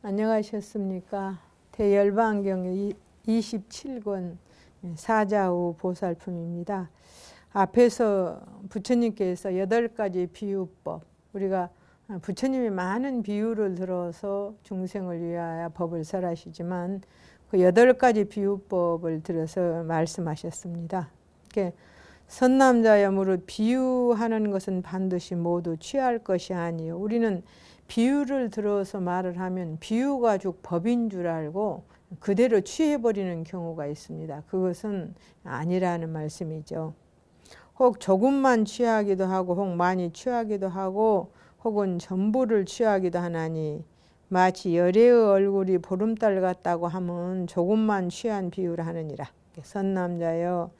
안녕하셨습니까? 대열반경 27권 사자후 보살품입니다. 앞에서 부처님께서 8가지 비유법, 우리가 부처님이 많은 비유를 들어서 중생을 위하여 법을 설하시지만 그 8가지 비유법을 들어서 말씀하셨습니다. 선남자여 무릇 비유하는 것은 반드시 모두 취할 것이 아니요. 우리는 비유를 들어서 말을 하면 비유가 쭉 법인 줄 알고 그대로 취해버리는 경우가 있습니다. 그것은 아니라는 말씀이죠. 혹 조금만 취하기도 하고 혹 많이 취하기도 하고 혹은 전부를 취하기도 하나니 마치 열애의 얼굴이 보름달 같다고 하면 조금만 취한 비유를 하느니라. 선남자여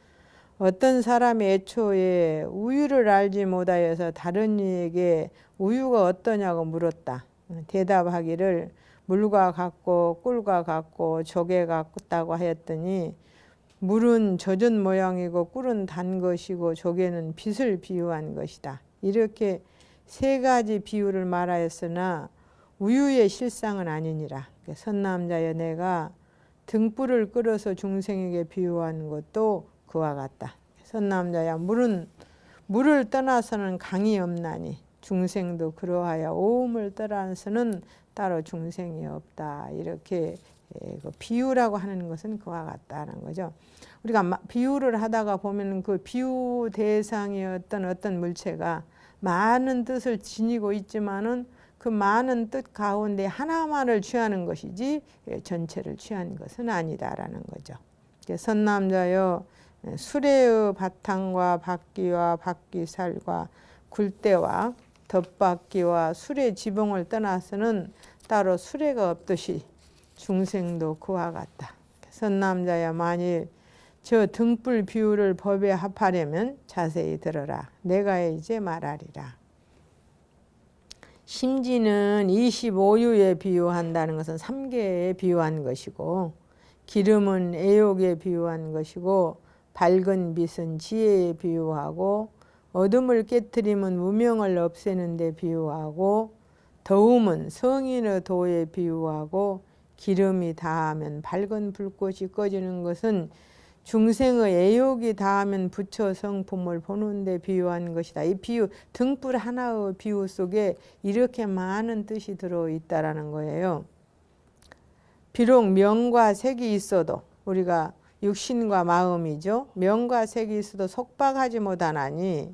어떤 사람이 애초에 우유를 알지 못하여서 다른 이에게 우유가 어떠냐고 물었다. 대답하기를 물과 같고 꿀과 같고 조개 같다고 하였더니 물은 젖은 모양이고 꿀은 단 것이고 조개는 빛을 비유한 것이다. 이렇게 3가지 비유를 말하였으나 우유의 실상은 아니니라. 선남자여 내가 등불을 끌어서 중생에게 비유한 것도 그와 같다. 선남자야 물을 떠나서는 강이 없나니 중생도 그러하여 오음을 떠나서는 따로 중생이 없다. 이렇게 비유라고 하는 것은 그와 같다는 거죠. 우리가 비유를 하다가 보면 그 비유 대상이었던 어떤 물체가 많은 뜻을 지니고 있지만은 그 많은 뜻 가운데 하나만을 취하는 것이지 전체를 취한 것은 아니다라는 거죠. 선남자여 수레의 바탕과 바퀴와 바퀴살과 굴대와 덧바퀴와 수레 지붕을 떠나서는 따로 수레가 없듯이 중생도 그와 같다. 선남자야 만일 저 등불 비유를 법에 합하려면 자세히 들어라. 내가 이제 말하리라. 심지는 25유에 비유한다는 것은 3계에 비유한 것이고 기름은 애욕에 비유한 것이고 밝은 빛은 지혜에 비유하고 어둠을 깨트리면 무명을 없애는 데 비유하고 더움은 성인의 도에 비유하고 기름이 다하면 밝은 불꽃이 꺼지는 것은 중생의 애욕이 다하면 부처 성품을 보는 데 비유한 것이다. 이 비유, 등불 하나의 비유 속에 이렇게 많은 뜻이 들어있다라는 거예요. 비록 명과 색이 있어도 우리가 육신과 마음이죠. 명과 색이 있어도 속박하지 못하나니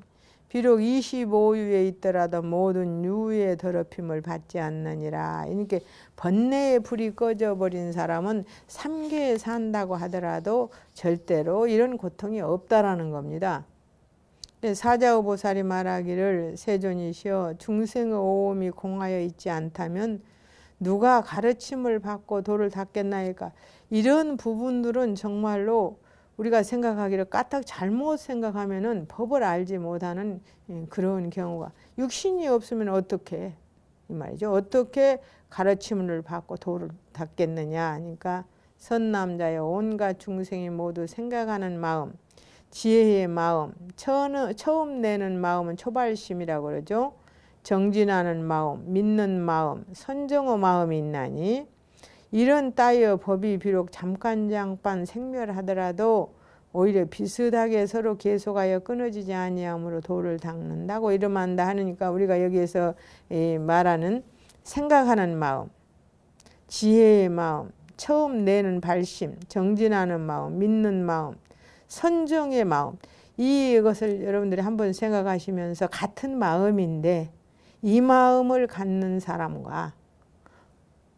비록 25유에 있더라도 모든 유의 더럽힘을 받지 않느니라. 이렇게 번뇌의 불이 꺼져버린 사람은 3계에 산다고 하더라도 절대로 이런 고통이 없다라는 겁니다. 사자의 보살이 말하기를 세존이시여 중생의 오음이 공하여 있지 않다면 누가 가르침을 받고 도를 닦겠나이까. 이런 부분들은 정말로 우리가 생각하기를 까딱 잘못 생각하면은 법을 알지 못하는 그런 경우가 육신이 없으면 어떻게 이 말이죠. 어떻게 가르침을 받고 도를 닦겠느냐. 그러니까 선남자여 온갖 중생이 모두 생각하는 마음, 지혜의 마음, 처음 내는 마음은 초발심이라고 그러죠. 정진하는 마음, 믿는 마음, 선정의 마음이 있나니 이런 따위의 법이 비록 잠깐 생멸하더라도 오히려 비슷하게 서로 계속하여 끊어지지 아니하므로 도를 닦는다고 이름한다 하니까 우리가 여기에서 말하는 생각하는 마음, 지혜의 마음, 처음 내는 발심, 정진하는 마음, 믿는 마음, 선정의 마음, 이것을 여러분들이 한번 생각하시면서 같은 마음인데 이 마음을 갖는 사람과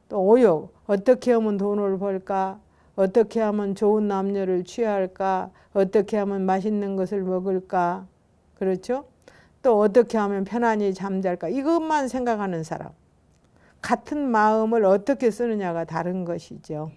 또 오욕, 어떻게 하면 돈을 벌까? 어떻게 하면 좋은 남녀를 취할까? 어떻게 하면 맛있는 것을 먹을까? 그렇죠? 또 어떻게 하면 편안히 잠잘까? 이것만 생각하는 사람. 같은 마음을 어떻게 쓰느냐가 다른 것이죠.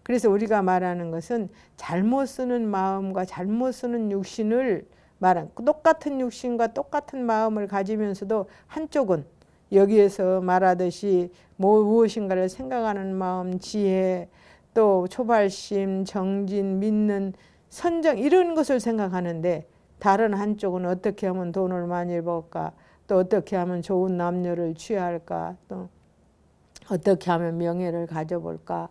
그래서 우리가 말하는 것은 잘못 쓰는 마음과 잘못 쓰는 육신을 말한 똑같은 육신과 똑같은 마음을 가지면서도 한쪽은 여기에서 말하듯이 무엇인가를 생각하는 마음, 지혜, 또 초발심, 정진, 믿는, 선정 이런 것을 생각하는데 다른 한쪽은 어떻게 하면 돈을 많이 벌까? 또 어떻게 하면 좋은 남녀를 취할까? 또 어떻게 하면 명예를 가져볼까?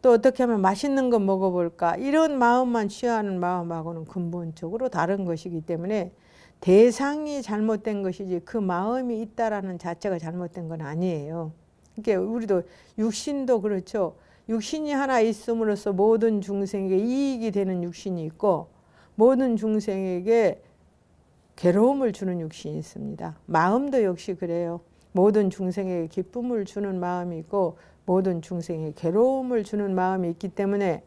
또 어떻게 하면 맛있는 거 먹어볼까? 이런 마음만 취하는 마음하고는 근본적으로 다른 것이기 때문에 대상이 잘못된 것이지 그 마음이 있다라는 자체가 잘못된 건 아니에요. 그러니까 우리도 육신도 그렇죠. 육신이 하나 있음으로써 모든 중생에게 이익이 되는 육신이 있고 모든 중생에게 괴로움을 주는 육신이 있습니다. 마음도 역시 그래요. 모든 중생에게 기쁨을 주는 마음이 있고 모든 중생에게 괴로움을 주는 마음이 있기 때문에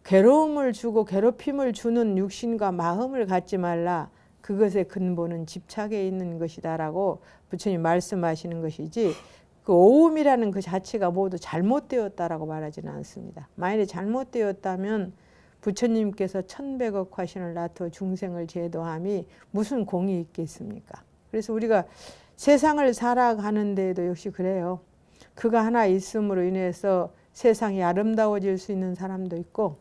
괴로움을 주고 괴롭힘을 주는 육신과 마음을 갖지 말라. 그것의 근본은 집착에 있는 것이다라고 부처님 말씀하시는 것이지 그 오음이라는 그 자체가 모두 잘못되었다라고 말하지는 않습니다. 만약에 잘못되었다면 부처님께서 1100억 화신을 낳고 중생을 제도함이 무슨 공이 있겠습니까? 그래서 우리가 세상을 살아가는 데에도 역시 그래요. 그가 하나 있음으로 인해서 세상이 아름다워질 수 있는 사람도 있고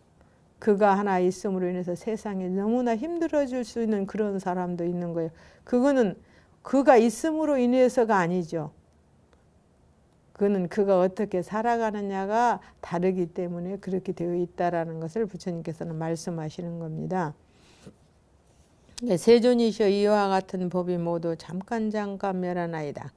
그가 하나 있음으로 인해서 세상이 너무나 힘들어질 수 있는 그런 사람도 있는 거예요. 그거는 그가 있음으로 인해서가 아니죠. 그거는 그가 어떻게 살아가느냐가 다르기 때문에 그렇게 되어 있다라는 것을 부처님께서는 말씀하시는 겁니다. 세존이시여 이와 같은 법이 모두 잠깐 멸하나이다.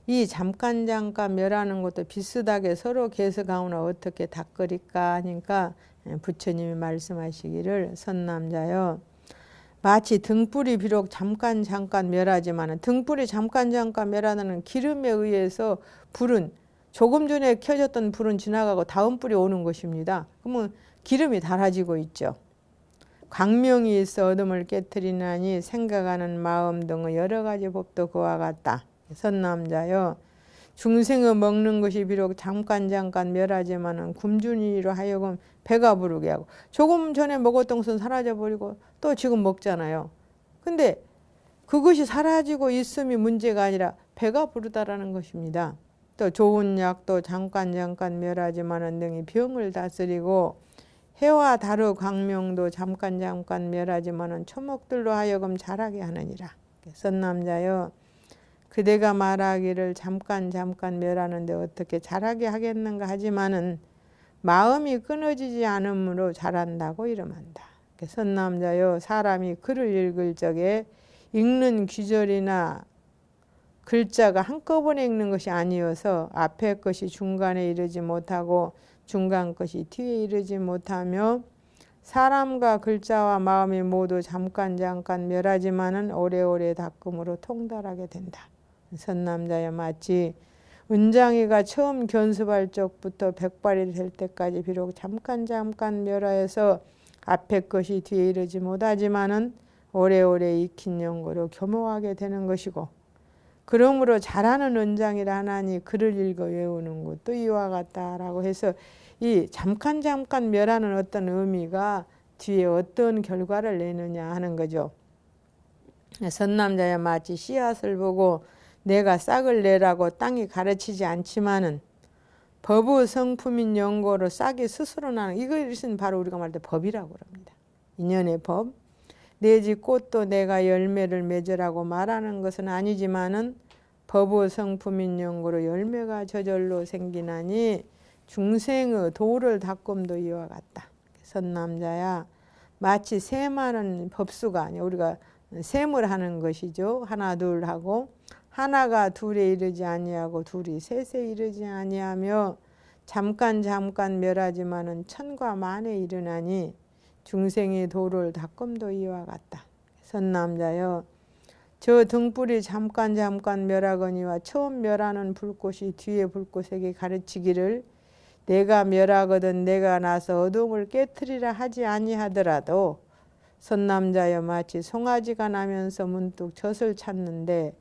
이 잠깐 멸하는 것도 비슷하게 서로 계속하오나 어떻게 닦으리까 하니까 부처님이 말씀하시기를 선남자여 마치 등불이 비록 잠깐 멸하지만 등불이 잠깐 멸하는 기름에 의해서 불은 조금 전에 켜졌던 불은 지나가고 다음 불이 오는 것입니다. 그러면 기름이 달아지고 있죠. 광명이 있어 어둠을 깨트리나니 생각하는 마음 등의 여러 가지 법도 그와 같다. 선남자여 중생의 먹는 것이 비록 잠깐 멸하지만은 굶주니로 하여금 배가 부르게 하고 조금 전에 먹었던 것은 사라져버리고 또 지금 먹잖아요. 근데 그것이 사라지고 있음이 문제가 아니라 배가 부르다라는 것입니다. 또 좋은 약도 잠깐 멸하지만은 등이 병을 다스리고 해와 다루 광명도 잠깐 멸하지만은 초목들로 하여금 자라게 하느니라. 선남자여 그대가 말하기를 잠깐 멸하는데 어떻게 자라게 하겠는가 하지만은 마음이 끊어지지 않으므로 자란다고 이름한다. 선남자여 사람이 글을 읽을 적에 읽는 귀절이나 글자가 한꺼번에 읽는 것이 아니어서 앞에 것이 중간에 이르지 못하고 중간 것이 뒤에 이르지 못하며 사람과 글자와 마음이 모두 잠깐 멸하지만은 오래오래 닦음으로 통달하게 된다. 선남자여 마치 은장이가 처음 견습할 적부터 백발이 될 때까지 비록 잠깐 멸하여서 앞에 것이 뒤에 이르지 못하지만은 오래오래 익힌 연고로 교모하게 되는 것이고 그러므로 잘하는 은장이라 하나니 글을 읽어 외우는 것도 이와 같다라고 해서 이 잠깐 멸하는 어떤 의미가 뒤에 어떤 결과를 내느냐 하는 거죠. 선남자야 마치 씨앗을 보고 내가 싹을 내라고 땅이 가르치지 않지만은 법의 성품인 연고로 싹이 스스로 나는 이것은 바로 우리가 말할 때 법이라고 합니다. 인연의 법. 내지 꽃도 내가 열매를 맺으라고 말하는 것은 아니지만은 법의 성품인 연고로 열매가 저절로 생기나니 중생의 도를 닦음도 이와 같다. 선남자야 마치 셈하는 법수가 아니야. 우리가 셈을 하는 것이죠. 하나 둘 하고 하나가 둘에 이르지 아니하고 둘이 셋에 이르지 아니하며 잠깐 멸하지만은 천과 만에 이르나니 중생의 도를 닦음도 이와 같다. 선남자여 저 등불이 잠깐 멸하거니와 처음 멸하는 불꽃이 뒤에 불꽃에게 가르치기를 내가 멸하거든 내가 나서 어둠을 깨트리라 하지 아니하더라도 선남자여 마치 송아지가 나면서 문득 젖을 찾는데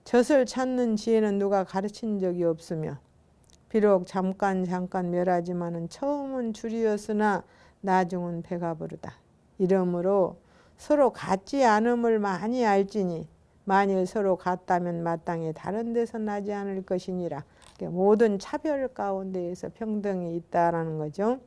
젖을 찾는 지혜는 누가 가르친 적이 없으며 비록 잠깐 멸하지만은 처음은 줄이었으나 나중은 배가 부르다. 이러므로 서로 같지 않음을 많이 알지니 만일 서로 같다면 마땅히 다른 데서 나지 않을 것이니라. 모든 차별 가운데에서 평등이 있다라는 거죠.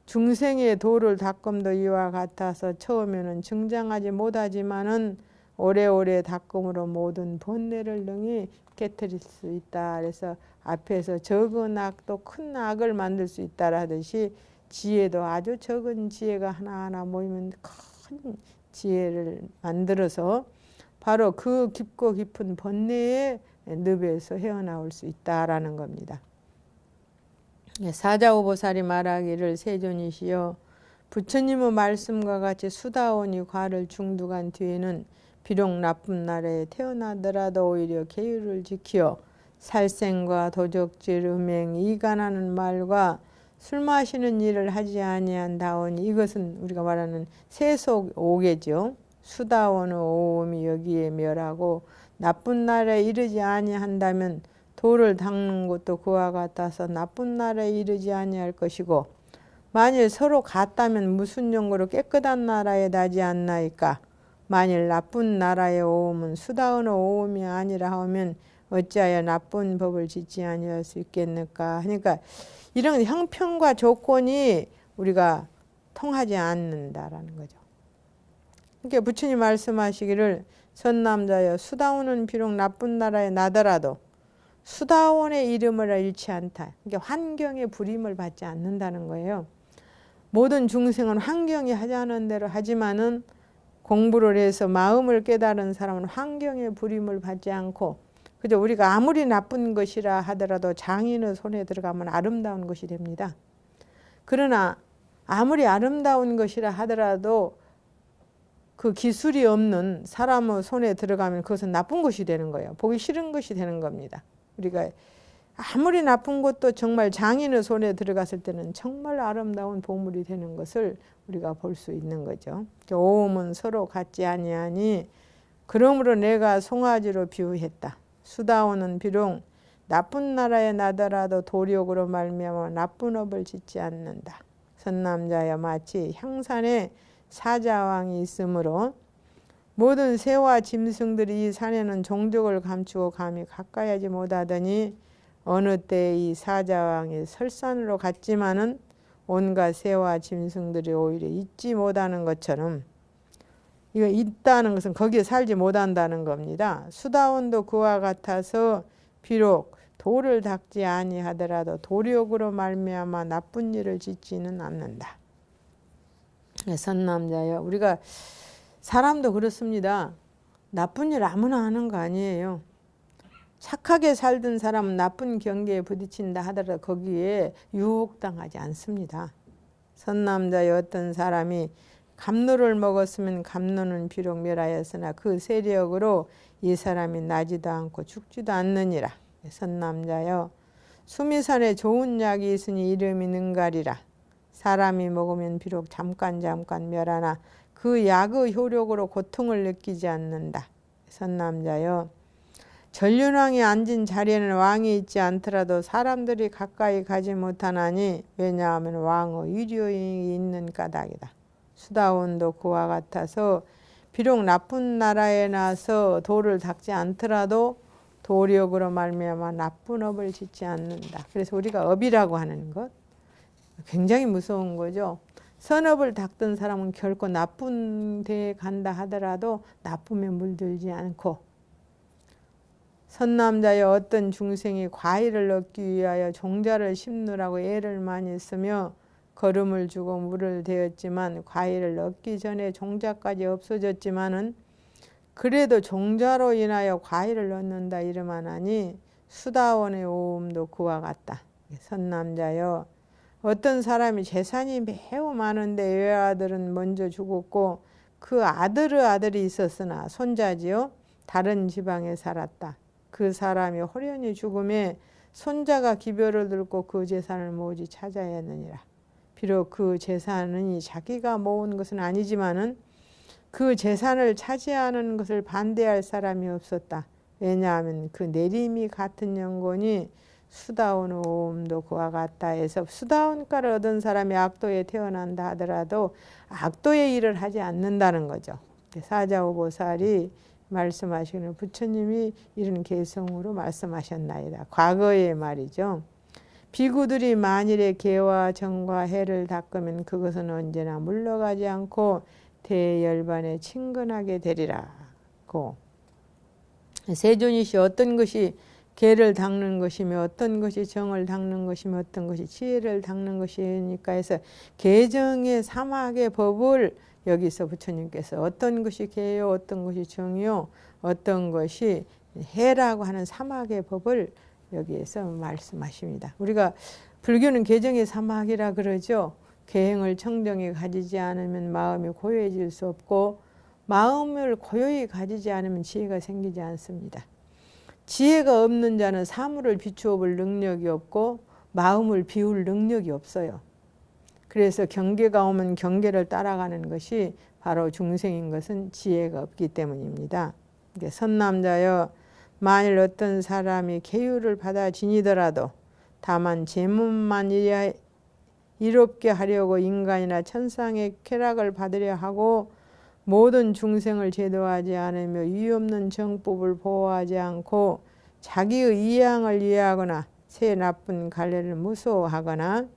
중생의 도를 닦음도 이와 같아서 처음에는 증장하지 못하지만은 오래오래 닦음으로 모든 번뇌를 능히 깨뜨릴 수 있다. 그래서 앞에서 적은 악도 큰 악을 만들 수 있다 하듯이 지혜도 아주 적은 지혜가 하나하나 모이면 큰 지혜를 만들어서 바로 그 깊고 깊은 번뇌의 늪에서 헤어나올 수 있다라는 겁니다. 사자오보살이 말하기를 세존이시여 부처님의 말씀과 같이 수다원이 과를 중독한 뒤에는 비록 나쁜 나라에 태어나더라도 오히려 계율을 지키어 살생과 도적질, 음행, 이간하는 말과 술 마시는 일을 하지 아니한 다오니 이것은 우리가 말하는 세속오계죠. 수다원의 오음이 여기에 멸하고 나쁜 나라에 이르지 아니한다면 도를 닦는 것도 그와 같아서 나쁜 나라에 이르지 아니할 것이고 만일 서로 같다면 무슨 용고로 깨끗한 나라에 나지 않나이까. 만일 나쁜 나라의 오음은 수다원의 오음이 아니라 하면 어찌하여 나쁜 법을 짓지 아니할 수 있겠는가. 그러니까 이런 형편과 조건이 우리가 통하지 않는다라는 거죠. 그러니까 부처님 말씀하시기를 선남자여 수다원은 비록 나쁜 나라에 나더라도 수다원의 이름을 잃지 않다. 그러니까 환경에 불임을 받지 않는다는 거예요. 모든 중생은 환경이 하자는 대로 하지만은 공부를 해서 마음을 깨달은 사람은 환경에 불임을 받지 않고 그저 우리가 아무리 나쁜 것이라 하더라도 장인의 손에 들어가면 아름다운 것이 됩니다. 그러나 아무리 아름다운 것이라 하더라도 그 기술이 없는 사람의 손에 들어가면 그것은 나쁜 것이 되는 거예요. 보기 싫은 것이 되는 겁니다. 우리가 아무리 나쁜 것도 정말 장인의 손에 들어갔을 때는 정말 아름다운 보물이 되는 것을 우리가 볼 수 있는 거죠. 오음은 서로 같지 아니하니 그러므로 내가 송아지로 비유했다. 수다원은 비록 나쁜 나라에 나더라도 도력으로 말미암아 나쁜 업을 짓지 않는다. 선남자여 마치 향산에 사자왕이 있으므로 모든 새와 짐승들이 이 산에는 종족을 감추고 감히 가까이 하지 못하더니 어느 때 이 사자왕이 설산으로 갔지만은 온갖 새와 짐승들이 오히려 잊지 못하는 것처럼 이거 있다는 것은 거기에 살지 못한다는 겁니다. 수다원도 그와 같아서 비록 도를 닦지 아니하더라도 도력으로 말미암아 나쁜 일을 짓지는 않는다. 선남자여 우리가 사람도 그렇습니다. 나쁜 일 아무나 하는 거 아니에요. 착하게 살던 사람은 나쁜 경계에 부딪힌다 하더라도 거기에 유혹당하지 않습니다. 선남자의 어떤 사람이 감로를 먹었으면 감로는 비록 멸하였으나 그 세력으로 이 사람이 나지도 않고 죽지도 않느니라. 선남자여 수미산에 좋은 약이 있으니 이름이 능가리라. 사람이 먹으면 비록 잠깐 멸하나 그 약의 효력으로 고통을 느끼지 않는다. 선남자여 전륜왕이 앉은 자리에는 왕이 있지 않더라도 사람들이 가까이 가지 못하나니 왜냐하면 왕의 위력이 있는 까닭이다. 수다원도 그와 같아서 비록 나쁜 나라에 나서 도를 닦지 않더라도 도력으로 말미암아 나쁜 업을 짓지 않는다. 그래서 우리가 업이라고 하는 것 굉장히 무서운 거죠. 선업을 닦던 사람은 결코 나쁜 데에 간다 하더라도 나쁨에 물들지 않고 선남자의 어떤 중생이 과일을 얻기 위하여 종자를 심느라고 애를 많이 쓰며 거름을 주고 물을 대었지만 과일을 얻기 전에 종자까지 없어졌지만은 그래도 종자로 인하여 과일을 얻는다 이름하나니 수다원의 오음도 그와 같다. 선남자여 어떤 사람이 재산이 매우 많은데 외아들은 먼저 죽었고 그 아들의 아들이 있었으나 손자지요 다른 지방에 살았다. 그 사람이 호련히 죽음에 손자가 기별을 들고 그 재산을 모으지 찾아야 하느니라. 비록 그 재산은 자기가 모은 것은 아니지만은 그 재산을 차지하는 것을 반대할 사람이 없었다. 왜냐하면 그 내림이 같은 연곤이 수다원 오음도 그와 같다 해서 수다원가를 얻은 사람이 악도에 태어난다 하더라도 악도의 일을 하지 않는다는 거죠. 사자오보살이 말씀하시는 부처님이 이런 개성으로 말씀하셨나이다. 과거의 말이죠. 비구들이 만일에 개와 정과 해를 닦으면 그것은 언제나 물러가지 않고 대열반에 친근하게 되리라. 않고 세존이시 어떤 것이 계를 닦는 것이며 어떤 것이 정을 닦는 것이며 어떤 것이 지혜를 닦는 것이니까 해서 계정의 사막의 법을 여기서 부처님께서 어떤 것이 계요 어떤 것이 정이요 어떤 것이 해라고 하는 사막의 법을 여기에서 말씀하십니다. 우리가 불교는 계정의 사막이라 그러죠. 계행을 청정히 가지지 않으면 마음이 고요해질 수 없고 마음을 고요히 가지지 않으면 지혜가 생기지 않습니다. 지혜가 없는 자는 사물을 비추어 볼 능력이 없고 마음을 비울 능력이 없어요. 그래서 경계가 오면 경계를 따라가는 것이 바로 중생인 것은 지혜가 없기 때문입니다. 선남자여 만일 어떤 사람이 계율을 받아 지니더라도 다만 제문만 이롭게 하려고 인간이나 천상의 쾌락을 받으려 하고 모든 중생을 제도하지 않으며 위없는 정법을 보호하지 않고 자기의 이양을 위하거나 새 나쁜 갈래를 무서워하거나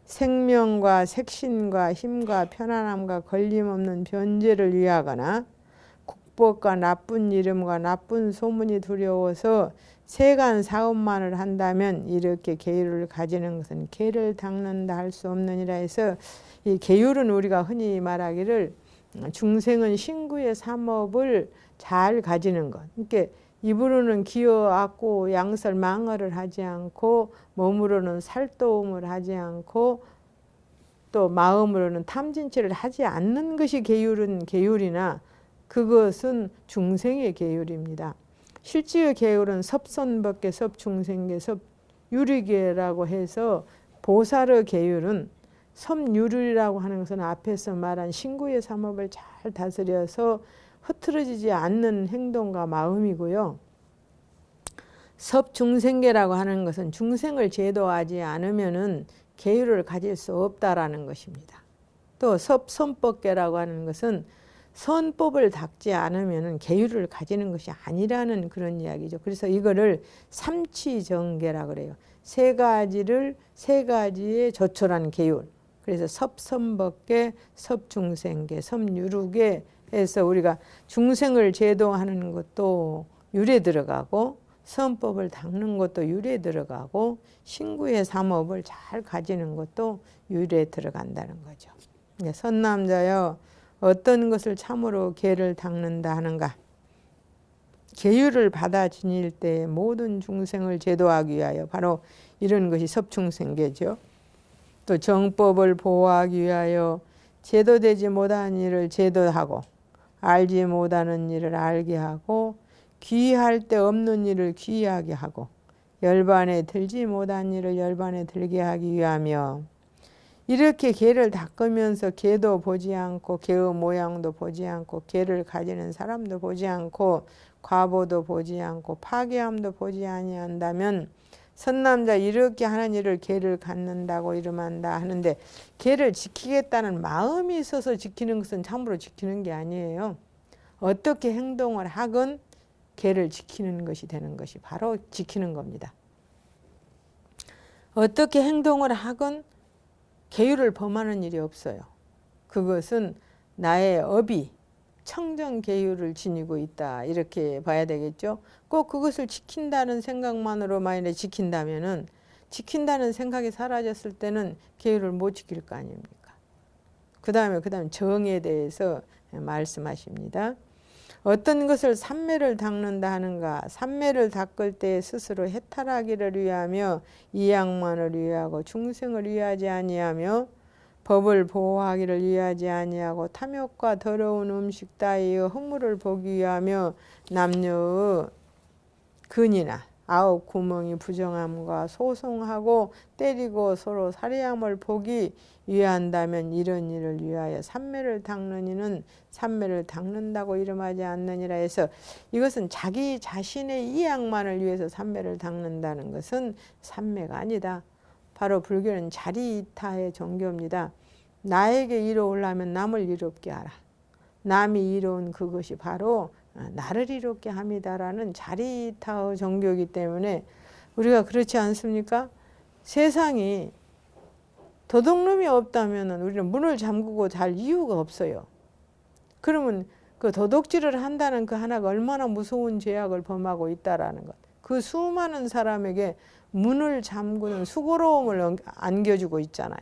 생명과 색신과 힘과 편안함과 걸림없는 변제를 위하거나 국법과 나쁜 이름과 나쁜 소문이 두려워서 세간 사업만을 한다면 이렇게 계율을 가지는 것은 계를 닦는다 할 수 없느니라 해서 이 계율은 우리가 흔히 말하기를 중생은 신구의 삼업을 잘 가지는 것. 그러니까 입으로는 기어 악고 양설 망어를 하지 않고 몸으로는 살도움을 하지 않고 또 마음으로는 탐진치를 하지 않는 것이 계율이나 그것은 중생의 계율입니다. 실제의 계율은 섭선법계, 섭중생계, 섭유리계라고 해서 보살의 계율은 섭유리라고 하는 것은 앞에서 말한 신구의 삼업을 잘 다스려서 흐트러지지 않는 행동과 마음이고요. 섭중생계라고 하는 것은 중생을 제도하지 않으면은 계율을 가질 수 없다라는 것입니다. 또 섭선법계라고 하는 것은 선법을 닦지 않으면 계율을 가지는 것이 아니라는 그런 이야기죠. 그래서 이거를 삼치정계라 그래요. 세 가지의 조촐한 계율. 그래서 섭선법계, 섭중생계, 섭유르계 해서 우리가 중생을 제도하는 것도 율에 들어가고 선법을 닦는 것도 율에 들어가고 신구의 삼업을 잘 가지는 것도 율에 들어간다는 거죠. 선남자여 어떤 것을 참으로 계를 닦는다 하는가? 계율을 받아 지닐 때 모든 중생을 제도하기 위하여 바로 이런 것이 섭중생계죠. 또 정법을 보호하기 위하여 제도되지 못한 일을 제도하고 알지 못하는 일을 알게 하고 귀할 데 없는 일을 귀하게 하고 열반에 들지 못한 일을 열반에 들게 하기 위하며 이렇게 계를 닦으면서 계도 보지 않고 계의 모양도 보지 않고 계를 가지는 사람도 보지 않고 과보도 보지 않고 파괴함도 보지 아니한다면 선남자 이렇게 하는 일을 계를 갖는다고 이름한다 하는데 계를 지키겠다는 마음이 있어서 지키는 것은 참으로 지키는 게 아니에요. 어떻게 행동을 하건 계를 지키는 것이 되는 것이 바로 지키는 겁니다. 어떻게 행동을 하건 계율을 범하는 일이 없어요. 그것은 나의 업이 청정계율을 지니고 있다 이렇게 봐야 되겠죠. 꼭 그것을 지킨다는 생각만으로 만약에 지킨다면은 지킨다는 생각이 사라졌을 때는 계율을 못 지킬 거 아닙니까? 그 다음에 정에 대해서 말씀하십니다. 어떤 것을 삼매를 닦는다 하는가? 삼매를 닦을 때 스스로 해탈하기를 위하며 이양만을 위하고 중생을 위하지 아니하며 법을 보호하기를 위하지 아니하고 탐욕과 더러운 음식 따위의 허물을 보기 위하며 남녀의 근이나 아홉 구멍이 부정함과 소송하고 때리고 서로 살해함을 보기 위한다면 이런 일을 위하여 삼매를 닦는 이는 삼매를 닦는다고 이름하지 않느니라 해서 이것은 자기 자신의 이양만을 위해서 삼매를 닦는다는 것은 삼매가 아니다. 바로 불교는 자리이타의 종교입니다. 나에게 이로우려면 남을 이롭게 하라. 남이 이로운 그것이 바로 나를 이롭게 합니다라는 자리이타의 종교이기 때문에 우리가 그렇지 않습니까? 세상이 도둑놈이 없다면 우리는 문을 잠그고 잘 이유가 없어요. 그러면 그 도둑질을 한다는 그 하나가 얼마나 무서운 죄악을 범하고 있다라는 것. 그 수많은 사람에게 문을 잠그는 수고로움을 안겨주고 있잖아요.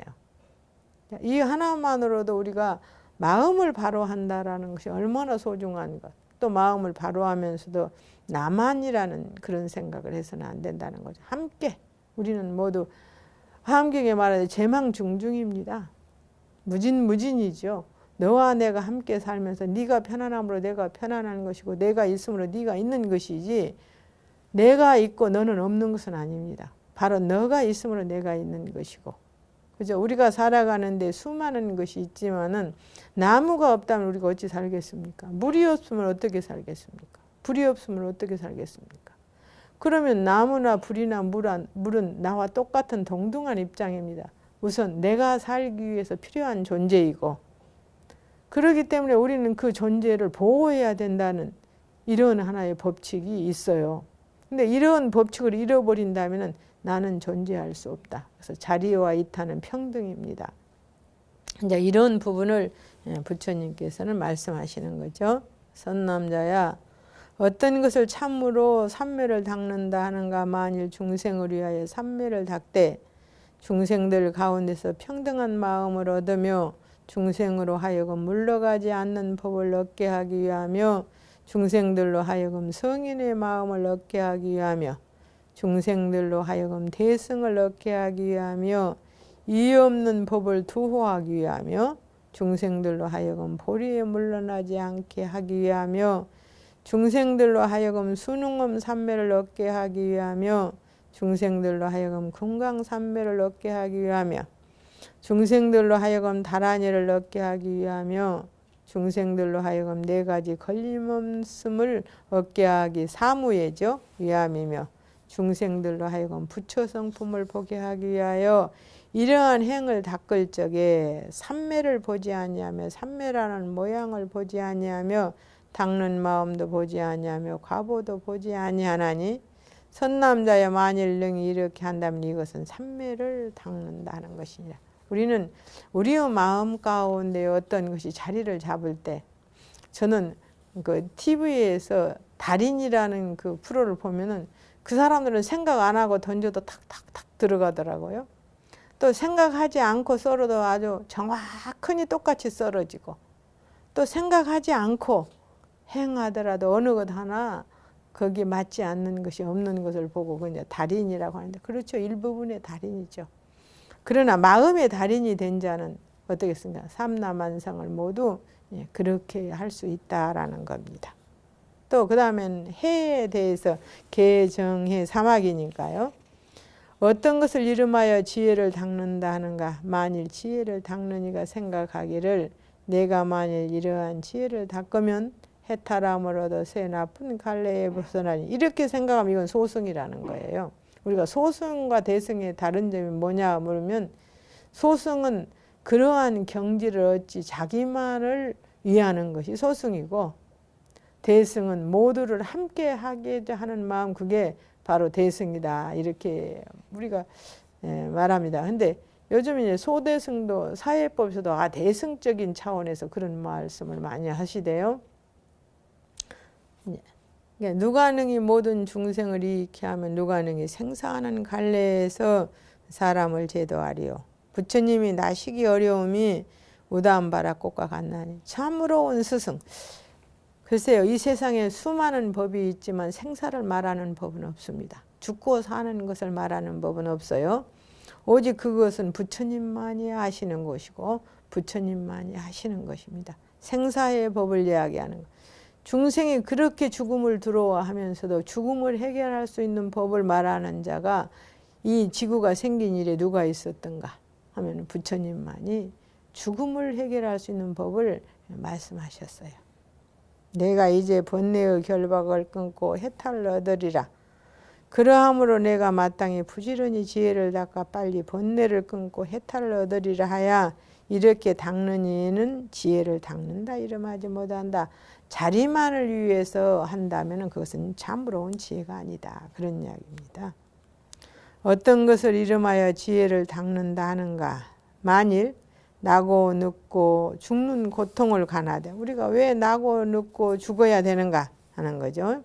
이 하나만으로도 우리가 마음을 바로 한다라는 것이 얼마나 소중한 것. 또 마음을 바로 하면서도 나만이라는 그런 생각을 해서는 안 된다는 거죠. 함께 우리는 모두 화엄경에 말하듯 제망중중입니다. 무진무진이죠. 너와 내가 함께 살면서 네가 편안함으로 내가 편안한 것이고 내가 있음으로 네가 있는 것이지 내가 있고 너는 없는 것은 아닙니다. 바로 너가 있음으로 내가 있는 것이고 그죠? 우리가 살아가는데 수많은 것이 있지만은 나무가 없다면 우리가 어찌 살겠습니까? 물이 없으면 어떻게 살겠습니까? 불이 없으면 어떻게 살겠습니까? 그러면 나무나 불이나 물은 나와 똑같은 동등한 입장입니다. 우선 내가 살기 위해서 필요한 존재이고 그렇기 때문에 우리는 그 존재를 보호해야 된다는 이런 하나의 법칙이 있어요. 근데 이런 법칙을 잃어버린다면 나는 존재할 수 없다. 그래서 자리와 이타는 평등입니다. 이제 이런 부분을 부처님께서는 말씀하시는 거죠. 선남자야, 어떤 것을 참으로 삼매를 닦는다 하는가. 만일 중생을 위하여 삼매를 닦되 중생들 가운데서 평등한 마음을 얻으며 중생으로 하여금 물러가지 않는 법을 얻게 하기 위하며 중생들로 하여금 성인의 마음을 얻게 하기 위하며 중생들로 하여금 대승을 얻게 하기 위하며 이유 없는 법을 두호하기 위하며 중생들로 하여금 보리에 물러나지 않게 하기 위하며 중생들로 하여금 순응엄 삼매를 얻게 하기 위하며 중생들로 하여금 금강삼매를 얻게 하기 위하며 중생들로 하여금 다란이를 얻게 하기 위하며 중생들로 하여금 네 가지 걸림없음을 얻게 하기 사무예죠. 위함이며 중생들로 하여금 부처 성품을 보게 하기 위하여 이러한 행을 닦을 적에 삼매를 보지 아니하며 삼매라는 모양을 보지 아니하며 닦는 마음도 보지 아니하며 과보도 보지 아니하나니 선남자여 만일 능히 이렇게 한다면 이것은 삼매를 닦는다는 것이니라. 우리는 우리의 마음 가운데 어떤 것이 자리를 잡을 때 저는 그 TV에서 달인이라는 그 프로를 보면은 그 사람들은 생각 안 하고 던져도 탁탁탁 들어가더라고요. 또 생각하지 않고 썰어도 아주 정확히 똑같이 썰어지고 또 생각하지 않고 행하더라도 어느 것 하나 거기에 맞지 않는 것이 없는 것을 보고 그냥 달인이라고 하는데 그렇죠. 일부분의 달인이죠. 그러나 마음의 달인이 된 자는 어떻겠습니까? 삼라만상을 모두 그렇게 할 수 있다라는 겁니다. 또 그 다음엔 해에 대해서 개정해 사막이니까요. 어떤 것을 이름하여 지혜를 닦는다 하는가. 만일 지혜를 닦는 이가 생각하기를 내가 만일 이러한 지혜를 닦으면 해탈함을 얻어 새 나쁜 갈래에 벗어나니 이렇게 생각하면 이건 소승이라는 거예요. 우리가 소승과 대승의 다른 점이 뭐냐 물으면 소승은 그러한 경지를 얻지 자기만을 위하는 것이 소승이고 대승은 모두를 함께 하게 하는 마음 그게 바로 대승이다 이렇게 우리가 말합니다. 근데 요즘 이제 소대승도 사회법에서도 대승적인 차원에서 그런 말씀을 많이 하시대요. 누가 능히 모든 중생을 이익케 하면 누가 능히 생사하는 갈래에서 사람을 제도하리요. 부처님이 나시기 어려움이 우다한바라꽃과 같나니 참으로 온 스승. 글쎄요, 이 세상에 수많은 법이 있지만 생사를 말하는 법은 없습니다. 죽고 사는 것을 말하는 법은 없어요. 오직 그것은 부처님만이 하시는 것이고 부처님만이 하시는 것입니다. 생사의 법을 이야기하는 것. 중생이 그렇게 죽음을 두려워하면서도 죽음을 해결할 수 있는 법을 말하는 자가 이 지구가 생긴 일에 누가 있었던가 하면 부처님만이 죽음을 해결할 수 있는 법을 말씀하셨어요. 내가 이제 번뇌의 결박을 끊고 해탈을 얻으리라. 그러함으로 내가 마땅히 부지런히 지혜를 닦아 빨리 번뇌를 끊고 해탈을 얻으리라 하야 이렇게 닦는 이는 지혜를 닦는다 이름하지 못한다. 자리만을 위해서 한다면 그것은 참으로 온 지혜가 아니다. 그런 이야기입니다. 어떤 것을 이름하여 지혜를 닦는다 하는가. 만일 나고 늙고 죽는 고통을 가나되 우리가 왜 나고 늙고 죽어야 되는가 하는 거죠.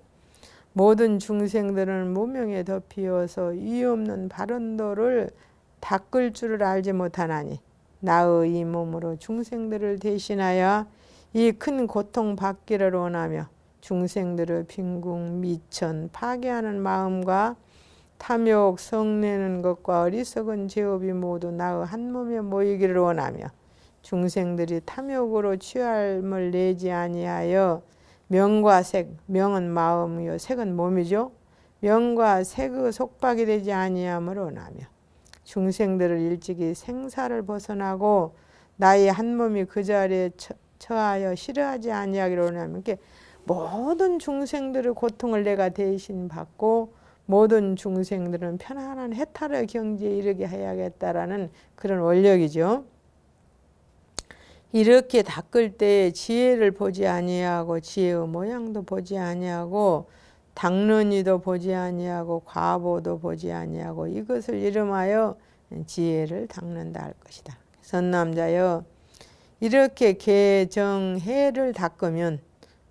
모든 중생들은 무명에 덮이어서 이유 없는 바른도를 닦을 줄을 알지 못하나니 나의 이 몸으로 중생들을 대신하여 이 큰 고통 받기를 원하며 중생들의 빈궁, 미천, 파괴하는 마음과 탐욕, 성내는 것과 어리석은 죄업이 모두 나의 한 몸에 모이기를 원하며 중생들이 탐욕으로 취함을 내지 아니하여 명과 색, 명은 마음이요 색은 몸이죠. 명과 색의 속박이 되지 아니함을 원하며 중생들을 일찍이 생사를 벗어나고 나의 한 몸이 그 자리에 처하여 싫어하지 아니하기를 원하며 모든 중생들의 고통을 내가 대신 받고 모든 중생들은 편안한 해탈의 경지에 이르게 해야겠다라는 그런 원력이죠. 이렇게 닦을 때에 지혜를 보지 아니하고 지혜의 모양도 보지 아니하고 당론이도 보지 아니하고 과보도 보지 아니하고 이것을 이름하여 지혜를 닦는다 할 것이다. 선남자여 이렇게 개정해를 닦으면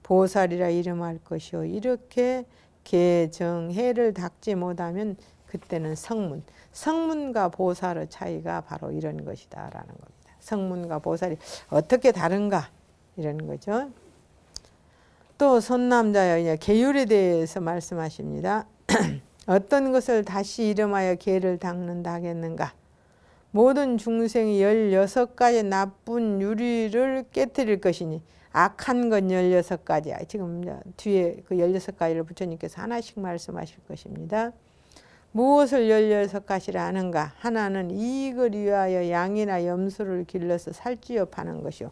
보살이라 이름할 것이요 이렇게 개정해를 닦지 못하면 그때는 성문. 성문과 보살의 차이가 바로 이런 것이다 라는 겁니다. 성문과 보살이 어떻게 다른가 이런 거죠. 또 선남자여 계율에 대해서 말씀하십니다. 어떤 것을 다시 이름하여 계를 닦는다 하겠는가. 모든 중생이 16가지 나쁜 유리를 깨뜨릴 것이니 악한 건 16가지야. 지금 뒤에 그 16가지를 부처님께서 하나씩 말씀하실 것입니다. 무엇을 16가지라 하는가. 하나는 이익을 위하여 양이나 염소를 길러서 살찌어 파는 것이요.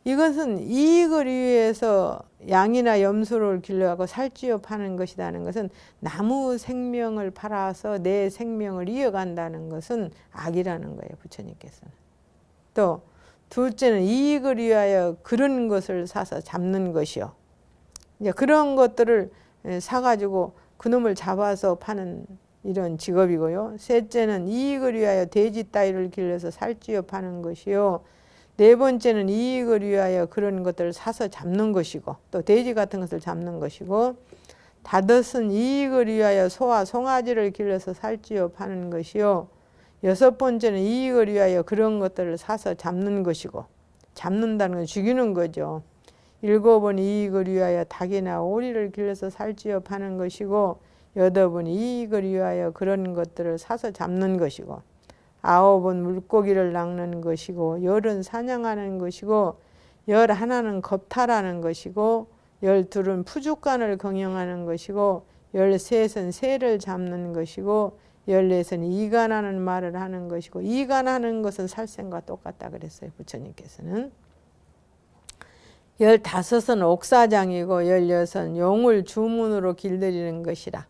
이것은 이익을 위해서 양이나 염소를 길러고 살찌어 파는 것이라는 것은 나무 생명을 팔아서 내 생명을 이어간다는 것은 악이라는 거예요. 부처님께서는. 또 둘째는 이익을 위하여 그런 것을 사서 잡는 것이요. 이제 그런 것들을 사가지고 그놈을 잡아서 파는 이런 직업이고요. 셋째는 이익을 위하여 돼지 따위를 길러서 살찌어 파는 것이요. 네 번째는 이익을 위하여 그런 것들을 사서 잡는 것이고 또 돼지 같은 것을 잡는 것이고 다섯은 이익을 위하여 소와 송아지를 길러서 살찌어 파는 것이요. 여섯 번째는 이익을 위하여 그런 것들을 사서 잡는 것이고 잡는다는 건 죽이는 거죠. 일곱은 이익을 위하여 닭이나 오리를 길러서 살찌어 파는 것이고 여덟은 이익을 위하여 그런 것들을 사서 잡는 것이고 아홉은 물고기를 낚는 것이고 열은 사냥하는 것이고 11는 겁탈하는 것이고 12은 푸죽간을 경영하는 것이고 13은 새를 잡는 것이고 14은 이간하는 말을 하는 것이고 이간하는 것은 살생과 똑같다 그랬어요. 부처님께서는. 15은 옥사장이고 16은 용을 주문으로 길들이는 것이라.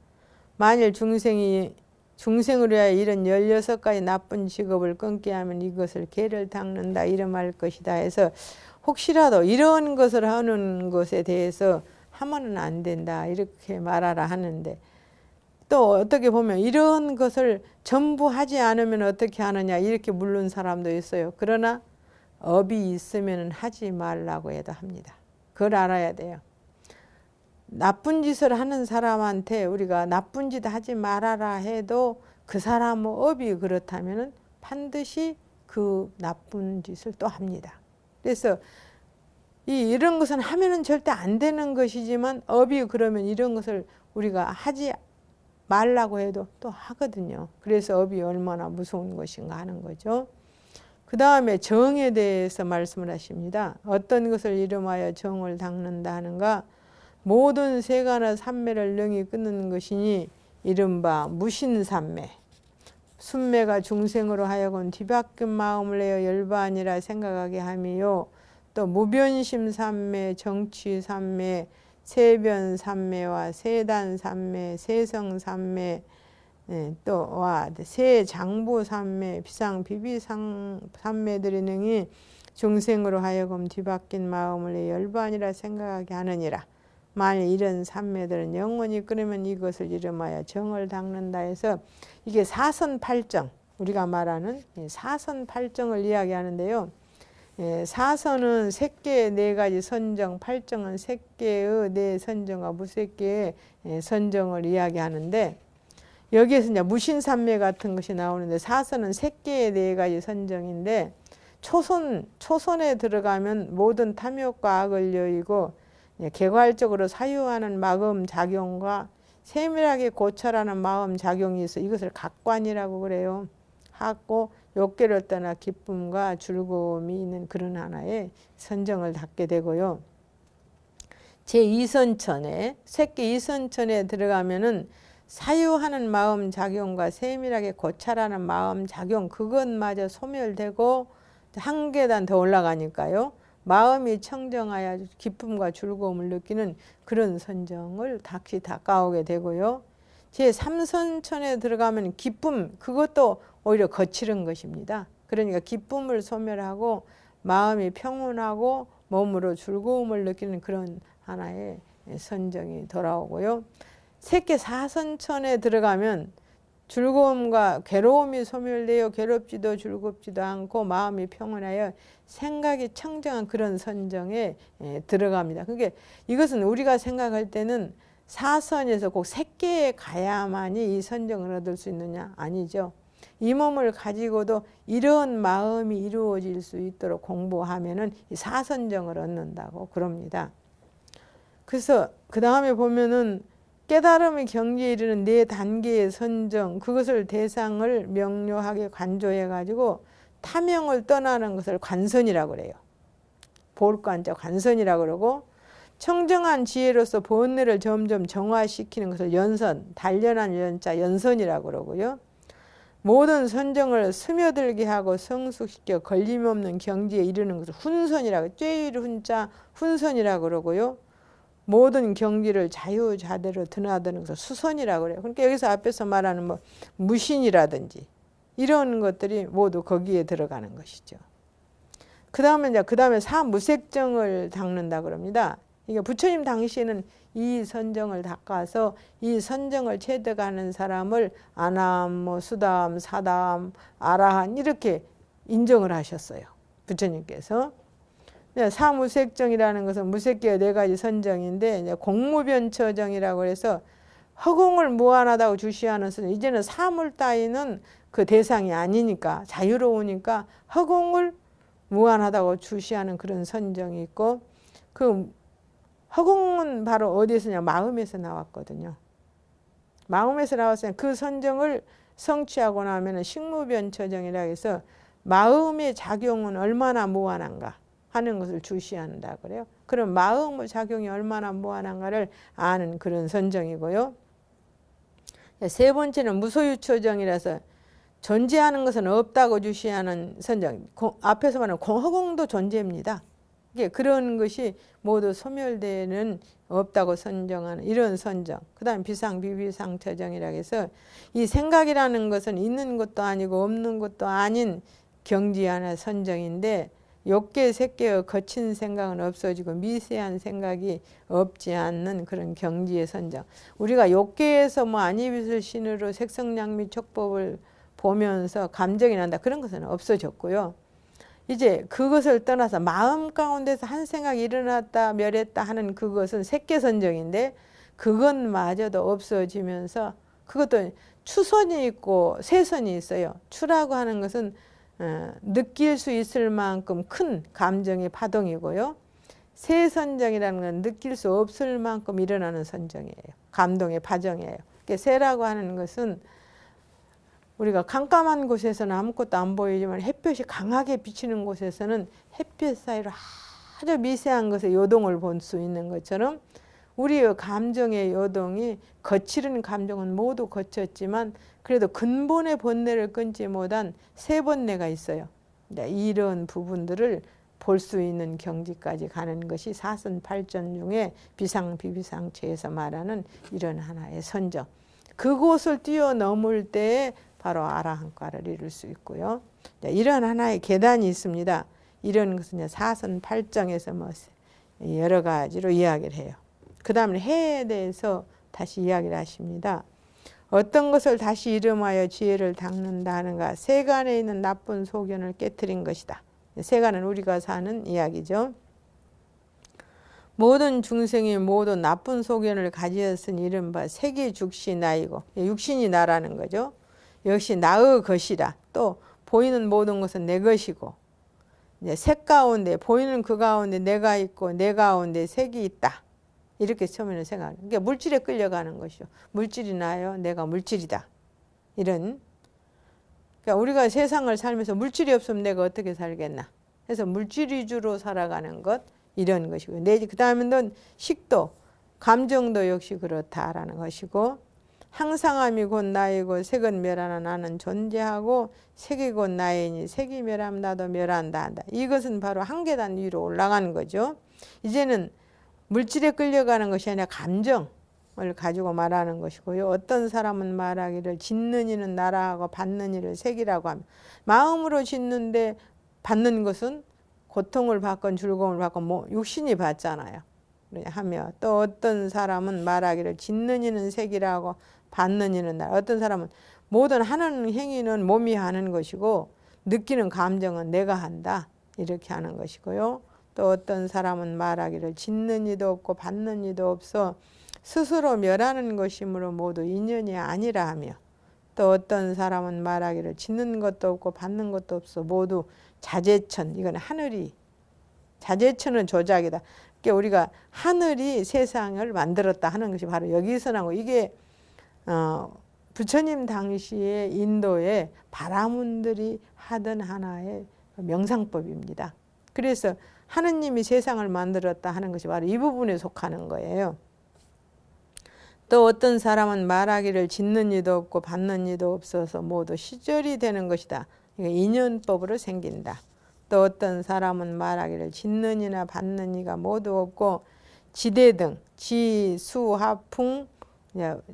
만일 중생을 위하여 이런 16가지 나쁜 직업을 끊게 하면 이것을 계를 닦는다 이름할 것이다 해서 혹시라도 이런 것을 하는 것에 대해서 하면은 안 된다 이렇게 말하라 하는데 또 어떻게 보면 이런 것을 전부 하지 않으면 어떻게 하느냐 이렇게 물는 사람도 있어요. 그러나 업이 있으면 하지 말라고 해도 합니다. 그걸 알아야 돼요. 나쁜 짓을 하는 사람한테 우리가 나쁜 짓 하지 말아라 해도 그 사람의 업이 그렇다면 반드시 그 나쁜 짓을 또 합니다. 그래서 이런 것은 하면은 절대 안 되는 것이지만 업이 그러면 이런 것을 우리가 하지 말라고 해도 또 하거든요. 그래서 업이 얼마나 무서운 것인가 하는 거죠. 그 다음에 정에 대해서 말씀을 하십니다. 어떤 것을 이름하여 정을 닦는다 하는가. 모든 세간의 삼매를 능히 끊는 것이니 이른바 무신삼매. 순매가 중생으로 하여금 뒤바뀐 마음을 내어 열반이라 생각하게 함이요. 또 무변심삼매, 정취삼매, 세변삼매와 세단삼매, 세성삼매, 또와 세장부삼매, 비상비비삼매들이 능히 중생으로 하여금 뒤바뀐 마음을 내어 열반이라 생각하게 하느니라. 만일 이런 삼매들은 영원히 끊으면 이것을 이름하여 정을 닦는다 해서 이게 사선팔정 우리가 말하는 사선팔정을 이야기하는데요. 사선은 색계의 네 가지 선정, 팔정은 색계의 네 선정과 무색계의 선정을 이야기하는데, 여기에서 이제 무신산매 같은 것이 나오는데, 사선은 색계의 네 가지 선정인데, 초선에 들어가면 모든 탐욕과 악을 여의고 개괄적으로 사유하는 마음 작용과 세밀하게 고찰하는 마음 작용이 있어 이것을 각관이라고 그래요. 하고 욕계를 떠나 기쁨과 즐거움이 있는 그런 하나의 선정을 갖게 되고요. 제2선천에 색계 2선천에 들어가면은 사유하는 마음 작용과 세밀하게 고찰하는 마음 작용, 그것마저 소멸되고 한 계단 더 올라가니까요, 마음이 청정하여 기쁨과 즐거움을 느끼는 그런 선정을 다시 닦아오게 되고요. 제3선천에 들어가면 기쁨, 그것도 오히려 거칠은 것입니다. 그러니까 기쁨을 소멸하고 마음이 평온하고 몸으로 즐거움을 느끼는 그런 하나의 선정이 돌아오고요. 색계 4선천에 들어가면 즐거움과 괴로움이 소멸되어 괴롭지도 즐겁지도 않고 마음이 평온하여 생각이 청정한 그런 선정에 들어갑니다. 그게 이것은 우리가 생각할 때는 사선에서 꼭 색계에 가야만이 이 선정을 얻을 수 있느냐? 아니죠. 이 몸을 가지고도 이런 마음이 이루어질 수 있도록 공부하면은 이 사선정을 얻는다고 그럽니다. 그래서 그 다음에 보면은 깨달음의 경지에 이르는 네 단계의 선정, 그것을 대상을 명료하게 관조해 가지고 탐형을 떠나는 것을 관선이라고 그래요. 볼관자 관선이라고 그러고, 청정한 지혜로서 본래를 점점 정화시키는 것을 연선, 단련한 연자 연선이라고 그러고요. 모든 선정을 스며들게 하고 성숙시켜 걸림없는 경지에 이르는 것을 훈선이라고, 쬐일 훈자 훈선이라고 그러고요. 모든 경지를 자유자대로 드나드는 것을 수선이라고 그래요. 그러니까 여기서 앞에서 말하는 뭐 무신이라든지 이런 것들이 모두 거기에 들어가는 것이죠. 그 다음에 사무색정을 닦는다 그럽니다. 이게 부처님 당시에는 이 선정을 닦아서 이 선정을 체득하는 사람을 아남, 수담, 사담, 아라한 이렇게 인정을 하셨어요. 부처님께서. 사무색정이라는 것은 무색계의 네 가지 선정인데, 이제 공무변처정이라고 해서 허공을 무한하다고 주시하는 선정. 이제는 사물 따위는 그 대상이 아니니까 자유로우니까 허공을 무한하다고 주시하는 그런 선정이 있고, 그 허공은 바로 어디에서냐? 마음에서 나왔거든요. 마음에서 나왔으니 그 선정을 성취하고 나면 식무변처정이라 해서 마음의 작용은 얼마나 무한한가 하는 것을 주시한다 그래요. 그럼 마음의 작용이 얼마나 무한한가를 아는 그런 선정이고요. 세 번째는 무소유처정이라서 존재하는 것은 없다고 주시하는 선정. 앞에서 말하는 허공도 존재입니다. 그런 것이 모두 소멸되는 없다고 선정하는 이런 선정. 그 다음 비상비비상처정이라 해서 이 생각이라는 것은 있는 것도 아니고 없는 것도 아닌 경지 하나 선정인데, 욕계 색계의 거친 생각은 없어지고 미세한 생각이 없지 않는 그런 경지의 선정. 우리가 욕계에서 뭐 안이빛을 신으로 색성량미 촉법을 보면서 감정이 난다, 그런 것은 없어졌고요. 이제 그것을 떠나서 마음 가운데서 한 생각이 일어났다 멸했다 하는 그것은 색계선정인데, 그것마저도 없어지면서 그것도 추선이 있고 세선이 있어요. 추라고 하는 것은 느낄 수 있을 만큼 큰 감정의 파동이고요. 세선정이라는 건 느낄 수 없을 만큼 일어나는 선정이에요. 감동의 파정이에요. 세라고 하는 것은 우리가 깜깜한 곳에서는 아무것도 안 보이지만 햇볕이 강하게 비치는 곳에서는 햇볕 사이로 아주 미세한 것의 요동을 볼 수 있는 것처럼, 우리의 감정의 요동이 거칠은 감정은 모두 거쳤지만 그래도 근본의 본래를 끊지 못한 세 번뇌가 있어요. 이런 부분들을 볼 수 있는 경지까지 가는 것이 사선팔전 중에 비상비비상체에서 말하는 이런 하나의 선정. 그곳을 뛰어넘을 때에 바로 아라한과를 이룰 수 있고요. 이런 하나의 계단이 있습니다. 이런 것은 사선팔정에서 뭐 여러 가지로 이야기를 해요. 그 다음에 해에 대해서 다시 이야기를 하십니다. 어떤 것을 다시 이름하여 지혜를 닦는다 하는가? 세간에 있는 나쁜 소견을 깨트린 것이다. 세간은 우리가 사는 이야기죠. 모든 중생이 모두 나쁜 소견을 가지었으니 이른바 색이 나이고, 육신이 나라는 거죠. 역시 나의 것이라. 또 보이는 모든 것은 내 것이고, 이제 색 가운데 보이는 그 가운데 내가 있고 내 가운데 색이 있다. 이렇게 처음에는 생각하는. 그러니까 물질에 끌려가는 것이죠. 물질이 나요. 내가 물질이다. 이런. 그러니까 우리가 세상을 살면서 물질이 없으면 내가 어떻게 살겠나. 그래서 물질 위주로 살아가는 것 이런 것이고. 그 다음에는 식도, 감정도 역시 그렇다라는 것이고, 항상함이 곧 나이고 색은 멸하나 나는 존재하고 색이 곧 나이니 색이 멸하면 나도 멸한다 한다. 이것은 바로 한 계단 위로 올라가는 거죠. 이제는 물질에 끌려가는 것이 아니라 감정을 가지고 말하는 것이고요. 어떤 사람은 말하기를 짓는 이는 나라하고 받는 이를 색이라고 하며, 마음으로 짓는데 받는 것은 고통을 받건 즐거움을 받건 뭐 육신이 받잖아요. 하며, 또 어떤 사람은 말하기를 짓는 이는 색이라고 받는 이는 나라. 어떤 사람은 모든 하는 행위는 몸이 하는 것이고 느끼는 감정은 내가 한다. 이렇게 하는 것이고요. 또 어떤 사람은 말하기를 짓는 이도 없고 받는 이도 없어 스스로 멸하는 것이므로 모두 인연이 아니라 하며, 또 어떤 사람은 말하기를 짓는 것도 없고 받는 것도 없어 모두 자재천. 이건 하늘이, 자재천은 조작이다. 그러니까 우리가 하늘이 세상을 만들었다 하는 것이 바로 여기서 나오고, 이게 부처님 당시에 인도에 바라문들이 하던 하나의 명상법입니다. 그래서 하느님이 세상을 만들었다 하는 것이 바로 이 부분에 속하는 거예요. 또 어떤 사람은 말하기를 짓는 이도 없고 받는 이도 없어서 모두 시절이 되는 것이다. 이게 인연법으로 생긴다. 또 어떤 사람은 말하기를 짓는 이나 받는 이가 모두 없고 지대 등 지수화풍,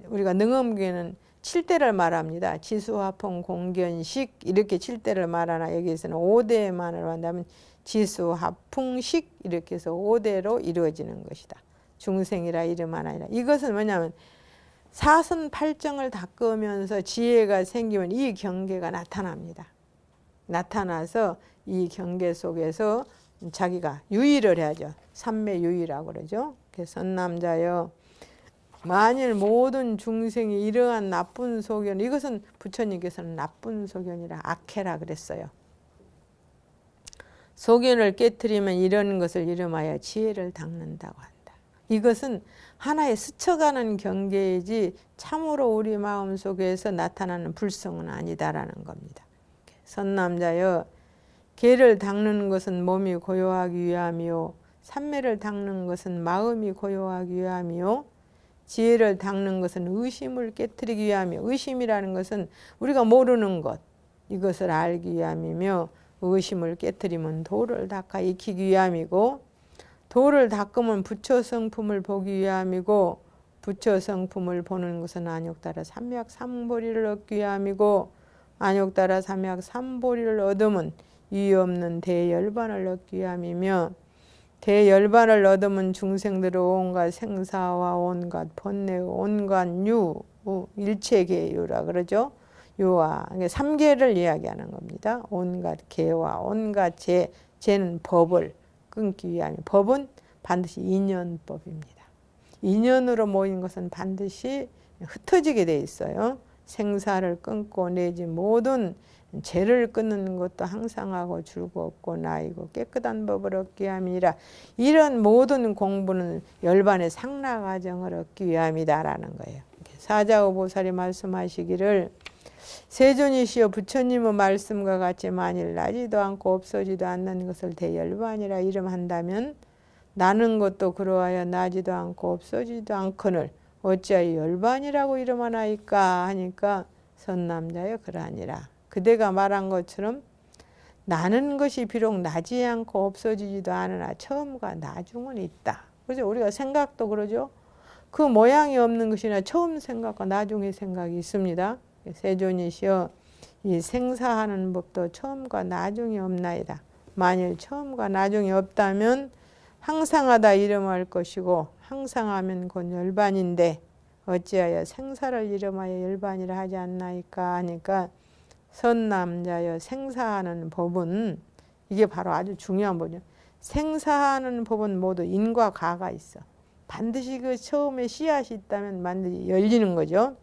우리가 능엄기에는 7대를 말합니다. 지수화풍 공견식 이렇게 7대를 말하나 여기에서는 5대만을 한다면 지수화풍식 이렇게 해서 5대로 이루어지는 것이다. 중생이라 이름 하나이라. 이것은 뭐냐면 사선팔정을 닦으면서 지혜가 생기면 이 경계가 나타납니다. 나타나서 이 경계 속에서 자기가 유의를 해야죠. 삼매유의라고 그러죠. 선남자여, 만일 모든 중생이 이러한 나쁜 소견, 이것은 부처님께서는 나쁜 소견이라 악해라 그랬어요. 소견을 깨트리면 이런 것을 이름하여 지혜를 닦는다고 한다. 이것은 하나의 스쳐가는 경계이지 참으로 우리 마음속에서 나타나는 불성은 아니다라는 겁니다. 선남자여, 개를 닦는 것은 몸이 고요하기 위함이요, 삼매를 닦는 것은 마음이 고요하기 위함이요, 지혜를 닦는 것은 의심을 깨트리기 위함이요. 의심이라는 것은 우리가 모르는 것, 이것을 알기 위함이며, 의심을 깨트리면 도를 닦아 익히기 위함이고, 도를 닦으면 부처 성품을 보기 위함이고, 부처 성품을 보는 것은 안욕따라 삼약 삼보리를 얻기 위함이고, 안욕따라 삼약 삼보리를 얻으면 이유 없는 대열반을 얻기 위함이며, 대열반을 얻으면 중생들의 온갖 생사와 온갖 번뇌, 온갖 유, 일체계유라 그러죠. 유와 삼계를 이야기하는 겁니다. 온갖 계와 온갖 제는 법을 끊기 위함이, 법은 반드시 인연법입니다. 인연으로 모인 것은 반드시 흩어지게 돼 있어요. 생사를 끊고 내지 모든 죄를 끊는 것도 항상하고 즐겁고 나이고 깨끗한 법을 얻기 위함이라. 이런 모든 공부는 열반의 상락과정을 얻기 위함이다라는 거예요. 사자오보살이 말씀하시기를, 세존이시여, 부처님의 말씀과 같이 만일 나지도 않고 없어지도 않는 것을 대열반이라 이름한다면 나는 것도 그러하여 나지도 않고 없어지도 않거늘 어찌하여 열반이라고 이름하나이까 하니까, 선남자여 그러하니라. 그대가 말한 것처럼 나는 것이 비록 나지 않고 없어지지도 않으나 처음과 나중은 있다. 그죠? 우리가 생각도 그러죠. 그 모양이 없는 것이나 처음 생각과 나중의 생각이 있습니다. 세존이시여, 이 생사하는 법도 처음과 나중이 없나이다. 만일 처음과 나중이 없다면 항상하다 이름할 것이고, 항상하면 곧 열반인데 어찌하여 생사를 이름하여 열반이라 하지 않나이까 하니까, 선남자여, 생사하는 법은 이게 바로 아주 중요한 법이죠. 생사하는 법은 모두 인과 가가 있어. 반드시 그 처음에 씨앗이 있다면 반드시 열리는 거죠.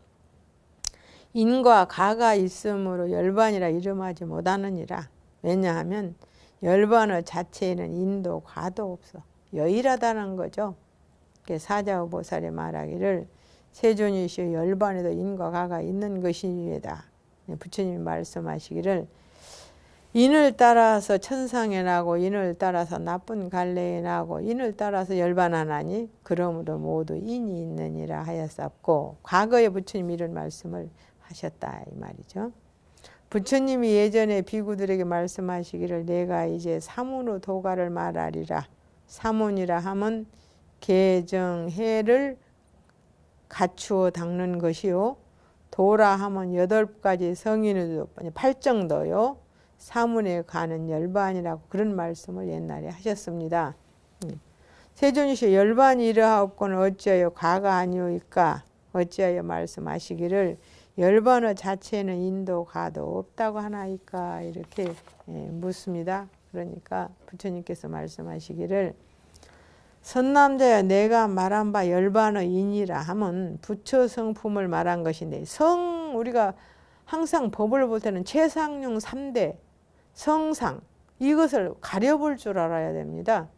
인과 가가 있으므로 열반이라 이름하지 못하느니라. 왜냐하면 열반의 자체에는 인도 과도 없어. 여일하다는 거죠. 사자후보살이 말하기를 세존이시여 열반에도 인과 가가 있는 것이다. 부처님이 말씀하시기를 인을 따라서 천상에 나고 인을 따라서 나쁜 갈래에 나고 인을 따라서 열반하나니 그러므로 모두 인이 있느니라 하였었고, 과거에 부처님이 이런 말씀을 하셨다 이 말이죠. 부처님이 예전에 비구들에게 말씀하시기를 내가 이제 사문의 도가를 말하리라. 사문이라 하면 계정해를 갖추어 닦는 것이요, 도라 하면 8가지 성인의 8정도요, 사문에 가는 열반이라고 그런 말씀을 옛날에 하셨습니다. 세존이시여 열반이 이러하옵고는 어찌하여 과가 아니오이까. 어찌하여 말씀하시기를 열반의 자체는 인도 가도 없다고 하나이까. 이렇게 묻습니다. 그러니까 부처님께서 말씀하시기를 선남자야 내가 말한 바 열반의 인이라 하면 부처 성품을 말한 것인데, 우리가 항상 법을 볼 때는 최상용 3대 성상, 이것을 가려볼 줄 알아야 됩니다.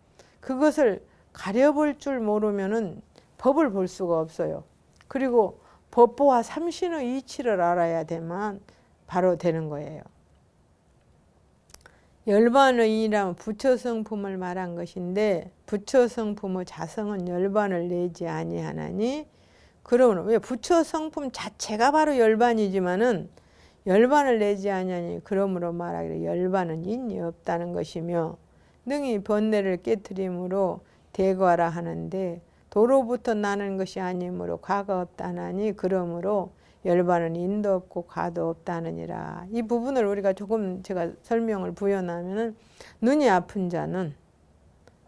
그것을 가려볼 줄 모르면은 법을 볼 수가 없어요. 그리고 법보와 삼신의 이치를 알아야 되면 바로 되는 거예요. 열반의 인이라면 부처 성품을 말한 것인데, 부처 성품의 자성은 열반을 내지 아니하나니, 그러면 왜 부처 성품 자체가 바로 열반이지만은 열반을 내지 아니하니 그러므로 말하기를 열반은 인이 없다는 것이며, 능히 번뇌를 깨트림으로 대과라 하는데 도로부터 나는 것이 아니므로 과가 없다나니 그러므로 열반은 인도 없고 과도 없다느니라. 이 부분을 우리가 조금 제가 설명을 부연하면은, 눈이 아픈 자는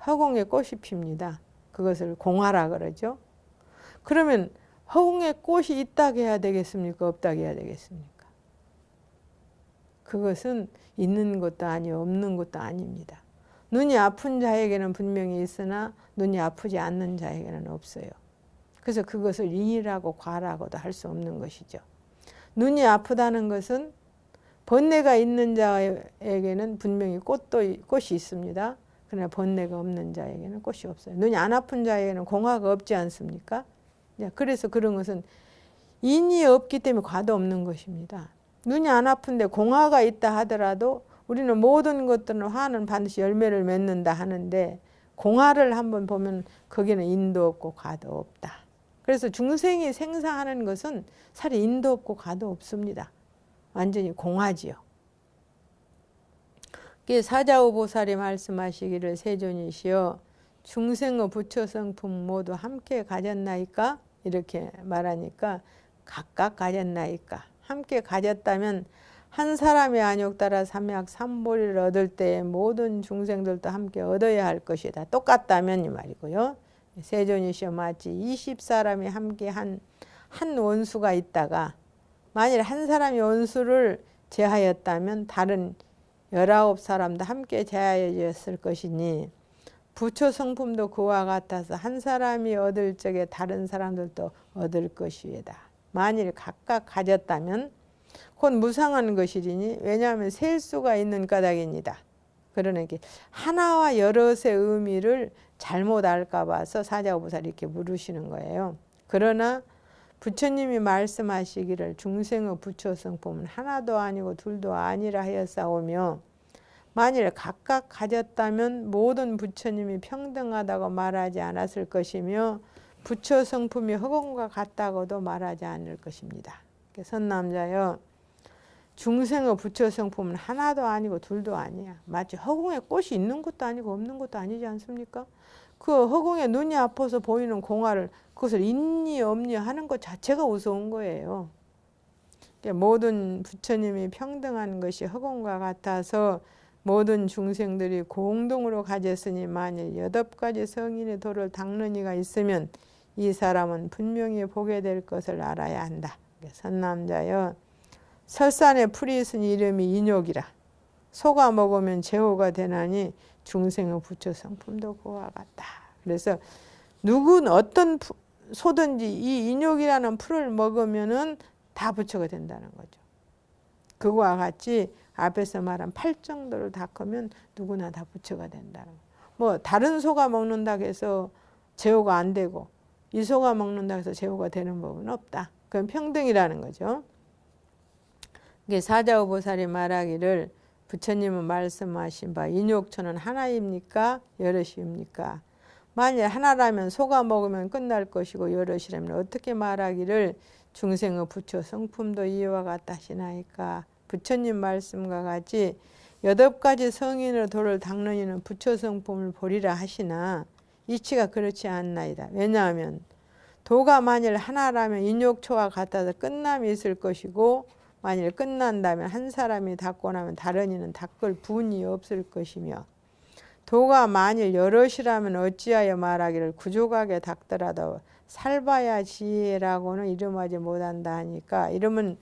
허공에 꽃이 핍니다. 그것을 공화라 그러죠. 그러면 허공에 꽃이 있다고 해야 되겠습니까? 없다고 해야 되겠습니까? 그것은 있는 것도 아니고 없는 것도 아닙니다. 눈이 아픈 자에게는 분명히 있으나 눈이 아프지 않는 자에게는 없어요. 그래서 그것을 인이라고 과라고도 할 수 없는 것이죠. 눈이 아프다는 것은 번뇌가 있는 자에게는 분명히 꽃이 있습니다. 그러나 번뇌가 없는 자에게는 꽃이 없어요. 눈이 안 아픈 자에게는 공화가 없지 않습니까? 그래서 그런 것은 인이 없기 때문에 과도 없는 것입니다. 눈이 안 아픈데 공화가 있다 하더라도 우리는 모든 것들은 화는 반드시 열매를 맺는다 하는데, 공화를 한번 보면 거기는 인도 없고 과도 없다. 그래서 중생이 생사하는 것은 사실 인도 없고 과도 없습니다. 완전히 공화지요. 사자후보살이 말씀하시기를 세존이시여 중생의 부처 성품 모두 함께 가졌나이까? 이렇게 말하니까 각각 가졌나이까? 함께 가졌다면 한 사람이 안욕 따라 삼약 삼보리를 얻을 때 모든 중생들도 함께 얻어야 할 것이다. 똑같다면 이 말이고요. 세존이시여 마치 20사람이 함께 한 원수가 있다가 만일 한 사람이 원수를 제하였다면 다른 19사람도 함께 제하였을 것이니, 부처 성품도 그와 같아서 한 사람이 얻을 적에 다른 사람들도 얻을 것이다. 만일 각각 가졌다면 곧 무상한 것이리니, 왜냐하면 셀 수가 있는 까닭입니다. 그러니까 하나와 여럿의 의미를 잘못 알까 봐서 사자후보살이 이렇게 물으시는 거예요. 그러나 부처님이 말씀하시기를 중생의 부처 성품은 하나도 아니고 둘도 아니라 하였사오며, 만일 각각 가졌다면 모든 부처님이 평등하다고 말하지 않았을 것이며 부처 성품이 허공과 같다고도 말하지 않을 것입니다. 선남자여 중생의 부처 성품은 하나도 아니고 둘도 아니야. 마치 허공에 꽃이 있는 것도 아니고 없는 것도 아니지 않습니까? 그 허공에 눈이 아파서 보이는 공화를 그것을 있니 없니 하는 것 자체가 우스운 거예요. 모든 부처님이 평등한 것이 허공과 같아서 모든 중생들이 공동으로 가졌으니 만일 8가지 성인의 도를 닦는 이가 있으면 이 사람은 분명히 보게 될 것을 알아야 한다. 선남자여 설산에 풀이 있으니 이름이 인욕이라. 속아 먹으면 제호가 되나니 중생의 부처 성품도 그와 같다. 그래서 누군 어떤 소든지 이 인욕이라는 풀을 먹으면은 다 부처가 된다는 거죠. 그거와 같이 앞에서 말한 팔정도를 닦으면 누구나 다 부처가 된다는 거예요. 뭐 다른 소가 먹는다고 해서 제호가 안 되고 이 소가 먹는다고 해서 제호가 되는 법은 없다. 그건 평등이라는 거죠. 이게 사자우보살이 말하기를 부처님은 말씀하신 바 인욕처는 하나입니까? 여럿입니까? 만일 하나라면 소가 먹으면 끝날 것이고 여럿이라면 어떻게 말하기를 중생의 부처 성품도 이와 같다 하시나이까? 부처님 말씀과 같이 8가지 성인의 도를 닦는 이는 부처 성품을 보리라 하시나 이치가 그렇지 않나이다. 왜냐하면 도가 만일 하나라면 인욕초와 같아서 끝남이 있을 것이고 만일 끝난다면 한 사람이 닦고 나면 다른 이는 닦을 분이 없을 것이며 도가 만일 여럿이라면 어찌하여 말하기를 구조각에 닦더라도 살바야 지혜라고는 이름하지 못한다 하니까 이름은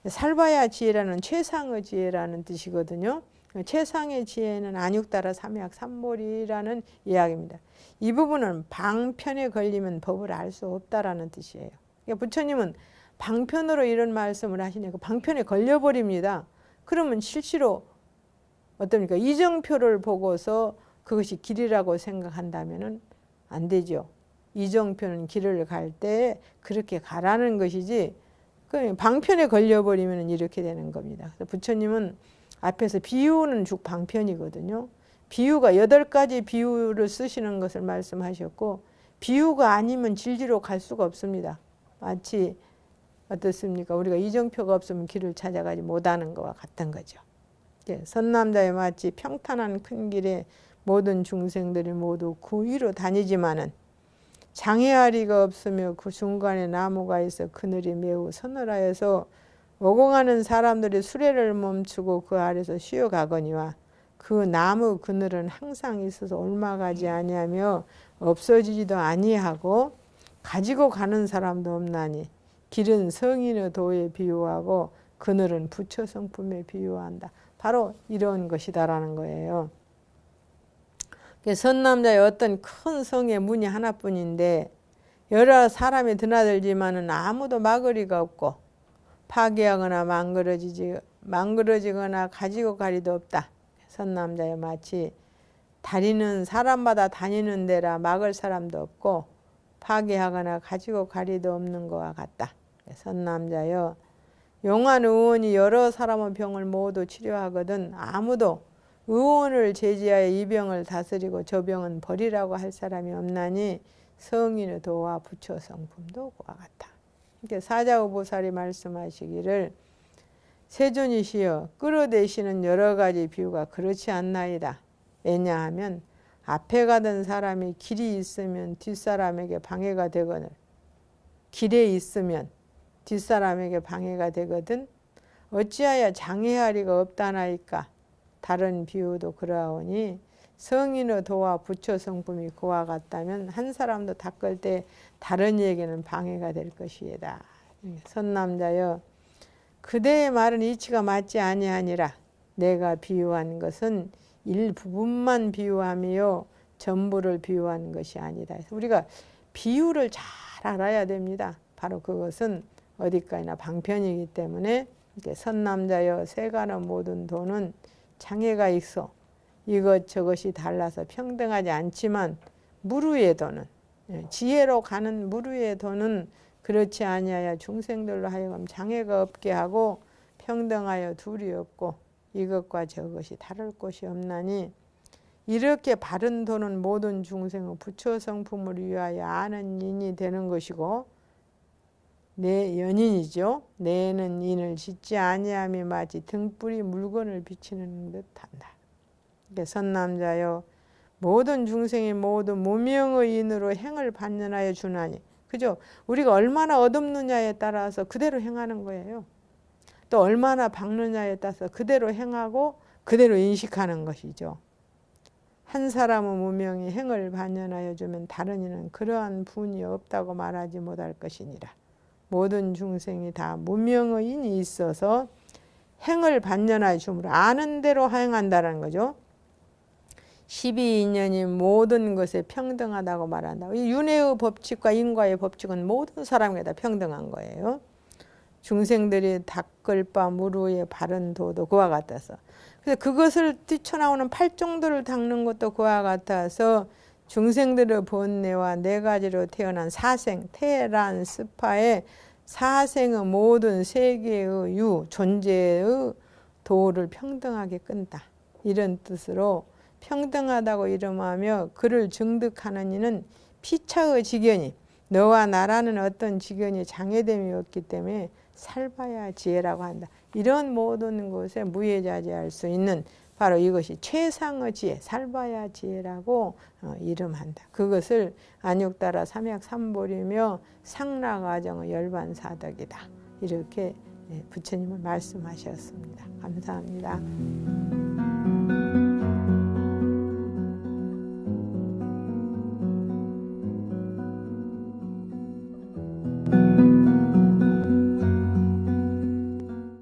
살바야 지혜라는 최상의 지혜라는 뜻이거든요. 최상의 지혜는 안육따라 삼약 삼몰이라는 이야기입니다. 이 부분은 방편에 걸리면 법을 알 수 없다라는 뜻이에요. 그러니까 부처님은 방편으로 이런 말씀을 하시니까 방편에 걸려버립니다. 그러면 실제로 어떻습니까? 이정표를 보고서 그것이 길이라고 생각한다면 안 되죠. 이정표는 길을 갈 때 그렇게 가라는 것이지 방편에 걸려버리면 이렇게 되는 겁니다. 그래서 부처님은 앞에서 비유는 쭉 방편이거든요. 비유가 8가지 비유를 쓰시는 것을 말씀하셨고 비유가 아니면 진리로 갈 수가 없습니다. 마치 어떻습니까? 우리가 이정표가 없으면 길을 찾아가지 못하는 것과 같은 거죠. 선남자에 마치 평탄한 큰 길에 모든 중생들이 모두 그 위로 다니지만은 장애아리가 없으며 그 중간에 나무가 있어 그늘이 매우 서늘하여서 오고 가는 사람들이 수레를 멈추고 그 아래서 쉬어가거니와 그 나무 그늘은 항상 있어서 옮아가지 아니하며 없어지지도 아니하고 가지고 가는 사람도 없나니 길은 성인의 도에 비유하고 그늘은 부처 성품에 비유한다. 바로 이런 것이다라는 거예요. 선남자의 어떤 큰 성의 문이 하나뿐인데 여러 사람이 드나들지만은 아무도 막으리가 없고 파괴하거나 망그러지거나 가지고 가리도 없다. 선남자의 마치 다리는 사람마다 다니는 데라 막을 사람도 없고 파괴하거나 가지고 가리도 없는 것과 같다. 선남자여 용한 의원이 여러 사람의 병을 모두 치료하거든 아무도 의원을 제지하여 이 병을 다스리고 저 병은 버리라고 할 사람이 없나니 성인의 도와 부처 성품도 그와 같다. 이렇게 사자우보살이 말씀하시기를 세존이시여 끌어대시는 여러 가지 비유가 그렇지 않나이다. 왜냐하면 앞에 가던 사람이 길이 있으면 뒷사람에게 방해가 되거늘 길에 있으면 뒷사람에게 방해가 되거든 어찌하여 장애하리가 없다나이까. 다른 비유도 그러하오니 성인의 도와 부처 성품이 그와 같다면 한 사람도 닦을 때 다른 이에게는 방해가 될 것이다. 선남자여 그대의 말은 이치가 맞지 아니하니라. 내가 비유한 것은 일부분만 비유하며 전부를 비유한 것이 아니다. 우리가 비유를 잘 알아야 됩니다. 바로 그것은 어디까지나 방편이기 때문에 선남자여 세간의 모든 도는 장애가 있어 이것저것이 달라서 평등하지 않지만 무루의 도는 지혜로 가는 무루의 도는 그렇지 아니하여 중생들로 하여금 장애가 없게 하고 평등하여 둘이 없고 이것과 저것이 다를 곳이 없나니 이렇게 바른 도는 모든 중생의 부처 성품을 위하여 아는 인이 되는 것이고 내 연인이죠. 내는 인을 짓지 아니함이 마치 등불이 물건을 비치는 듯한다. 선남자여 모든 중생이 모두 무명의 인으로 행을 반연하여 주나니 그죠? 우리가 얼마나 얻었느냐에 따라서 그대로 행하는 거예요. 또 얼마나 박느냐에 따라서 그대로 행하고 그대로 인식하는 것이죠. 한 사람의 무명이 행을 반연하여 주면 다른 이는 그러한 분이 없다고 말하지 못할 것이니라. 모든 중생이 다 무명의 인이 있어서 행을 반전하여 주므로 아는 대로 행한다는 거죠. 12인연이 모든 것에 평등하다고 말한다. 이 윤회의 법칙과 인과의 법칙은 모든 사람에게 다 평등한 거예요. 중생들이 닦을 바 물 위에 바른 도도 그와 같아서. 그래서 그것을 뛰쳐나오는 팔종도를 닦는 것도 그와 같아서 중생들의 본내와 네 가지로 태어난 사생, 태란, 스파의 사생의 모든 세계의 존재의 도를 평등하게 끈다. 이런 뜻으로 평등하다고 이름하며 그를 증득하는 이는 피차의 지견이 너와 나라는 어떤 지견이 장애됨이 없기 때문에 살봐야 지혜라고 한다. 이런 모든 것에 무예자제할 수 있는 바로 이것이 최상의 지혜, 살봐야 지혜라고 이름한다. 그것을 안육따라 삼약삼볼이며 상락아정의 열반사덕이다. 이렇게 부처님은 말씀하셨습니다. 감사합니다.